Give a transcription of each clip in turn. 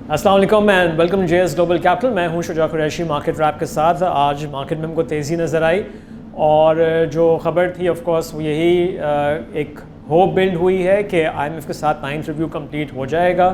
अस्सलाम वालेकुम and welcome JS global capital. मैं हूं शुजा कुरैशी मार्केट रैप के साथ। आज मार्केट में हमको तेज़ी नज़र आई और जो ख़बर थी ऑफ कोर्स वो यही एक होप बिल्ड हुई है कि आईएमएफ के साथ 9th रिव्यू कंप्लीट हो जाएगा,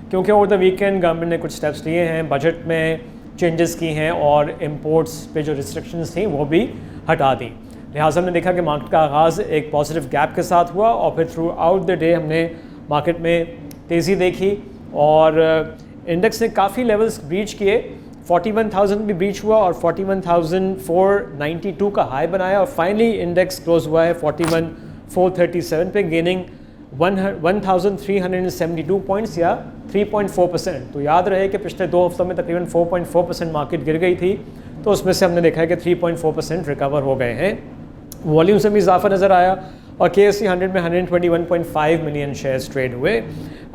क्योंकि ओवर द वीकेंड गवर्नमेंट ने कुछ स्टेप्स लिए हैं, बजट में चेंजेस की हैं और इम्पोर्ट्स पे जो रिस्ट्रिक्शंस थी वो भी हटा दी। लिहाजा हमने देखा कि मार्केट का आगाज़ एक पॉजिटिव गैप के साथ हुआ और फिर थ्रू आउट द डे हमने मार्केट में तेज़ी देखी और इंडेक्स ने काफ़ी लेवल्स ब्रीच किए। 41,000 भी ब्रीच हुआ और 41,492 का हाई बनाया और फाइनली इंडेक्स क्लोज हुआ है 41,437 पे, गेनिंग 1,372 पॉइंट्स या 3.4%। तो याद रहे कि पिछले 2 हफ्तों में तकरीबन 4.4% मार्केट गिर गई थी, तो उसमें से हमने देखा है कि 3.4% रिकवर हो गए हैं। वॉल्यूम से भी इजाफा नज़र आया और KSE 100 में 121.5 मिलियन शेयर्स ट्रेड हुए।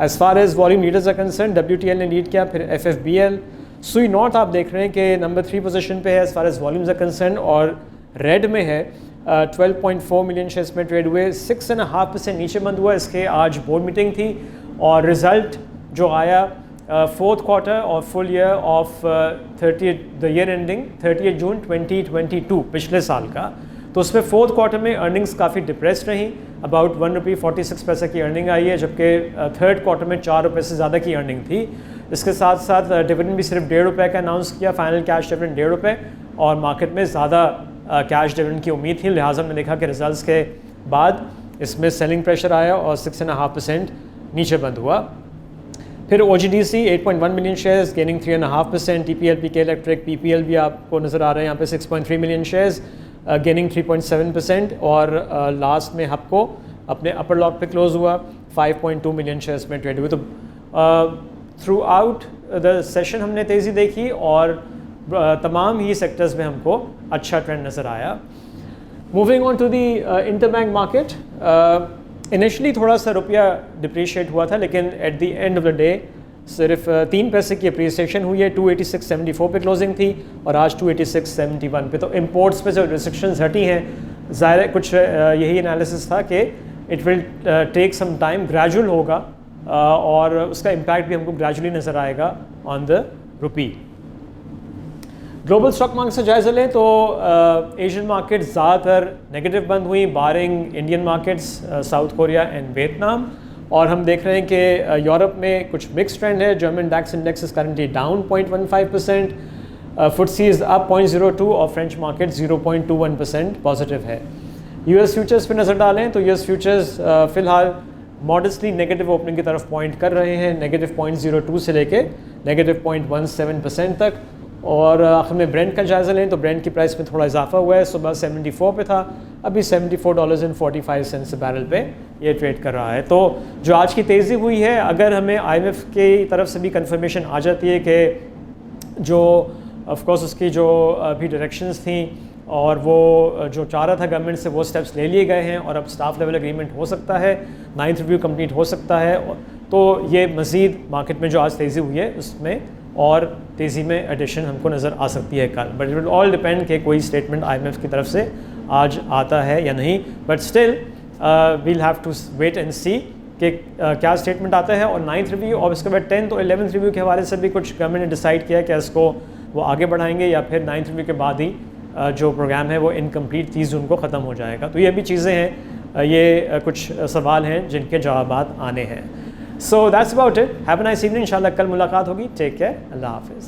As far as volume leaders are concerned, WTL ने लीड किया, फिर FFBL, सुई नॉर्थ आप देख रहे हैं कि नंबर 3 पोजीशन पे है as far as volumes are concerned और रेड में है। 12.4 मिलियन शेयर्स में ट्रेड हुए, 6.5% नीचे बंद हुआ। इसके आज बोर्ड मीटिंग थी और रिज़ल्ट जो आया 4th क्वार्टर और full year of 30 year ending 30 जून 2022 पिछले साल का, तो उसमें 4th क्वार्टर में अर्निंग्स काफ़ी डिप्रेस्ड रही। अबाउट ₹1.46 की अर्निंग आई है, जबकि 3rd क्वार्टर में ₹4 से ज़्यादा की अर्निंग थी। इसके साथ साथ डिविडेंड भी सिर्फ ₹1.5 का अनाउंस किया, फाइनल कैश डिविडेंड ₹1.5 और मार्केट में ज़्यादा कैश डिविडेंड की उम्मीद थी। लिहाजा हमने देखा कि रिजल्ट्स के बाद इसमें सेलिंग प्रेशर आया और 6.5% नीचे बंद हुआ। फिर OGDC 8.1 million shares gaining 3.5%। TPL PK electric PPL भी आपको नज़र आ रहे हैं यहाँ पे 6.3 मिलियन शेयर्स गेनिंग 3.7% और लास्ट में हब को अपने अपर लॉक पे क्लोज हुआ 5.2 मिलियन शेयर्स में ट्रेड हुए। तो थ्रू आउट द सेशन हमने तेज़ी देखी और तमाम ही सेक्टर्स में हमको अच्छा ट्रेंड नज़र आया। Moving on to the interbank market, initially थोड़ा सा रुपया डिप्रिशिएट हुआ था, लेकिन at the end of the day सिर्फ 3 पैसे की अप्रिसिएशन हुई है। 286.74 पे क्लोजिंग थी और आज 286.71 पे। तो इंपोर्ट्स पे जो रिस्ट्रिक्शंस हटी हैं, ज़ाहिर कुछ यही एनालिसिस था कि it will take some time, gradual होगा और उसका इम्पैक्ट भी हमको ग्रेजुअली नज़र आएगा on the rupee. Global stock market से जायज़ा लें तो एशियन मार्केट ज़्यादातर नेगेटिव बंद हुई, barring Indian markets, South Korea and Vietnam. और हम देख रहे हैं कि यूरोप में कुछ मिक्स ट्रेंड है। German DAX index is currently down 0.15%, FTSE is up 0.02 और फ्रेंच मार्केट 0.21% पॉजिटिव है। US फ्यूचर्स पे नज़र डालें तो US फ्यूचर्स फ़िलहाल मॉडेस्टली नेगेटिव ओपनिंग की तरफ पॉइंट कर रहे हैं, -0.02 से लेके -0.17% तक। और आखिर में ब्रेंट का जायज़ा लें तो ब्रेंट की प्राइस में थोड़ा इजाफा हुआ है, सुबह 74 पे था, अभी $74.45 से बैरल पे ये ट्रेड कर रहा है। तो जो आज की तेज़ी हुई है, अगर हमें IMF की तरफ से भी कंफर्मेशन आ जाती है कि जो ऑफ कोर्स उसकी जो अभी डायरेक्शंस थी और वो जो चाह रहा था गवर्नमेंट से, वो स्टेप्स ले लिए गए हैं और अब स्टाफ लेवल एग्रीमेंट हो सकता है, 9th रिव्यू कंप्लीट हो सकता है, तो ये मज़ीद मार्केट में जो आज तेज़ी हुई है उसमें और तेज़ी में एडिशन हमको नज़र आ सकती है कल। But it will all depend कि कोई स्टेटमेंट IMF की तरफ से आज आता है या नहीं। But still we'll have to wait and see कि क्या स्टेटमेंट आता है। और 9th रिव्यू और इसके बाद 10th और 11th रिव्यू के हवाले से भी कुछ गवर्नमेंट ने डिसाइड किया कि इसको वो आगे बढ़ाएंगे या फिर 9th रिव्यू के बाद ही जो प्रोग्राम है वो इनकम्प्लीट 30 जून को ख़त्म हो जाएगा। तो ये भी चीज़ें हैं, ये कुछ सवाल हैं जिनके जवाबात आने हैं। So that's about it. Have a nice evening. इंशाल्लाह कल मुलाकात होगी. Take care. अल्लाह हाफिज़.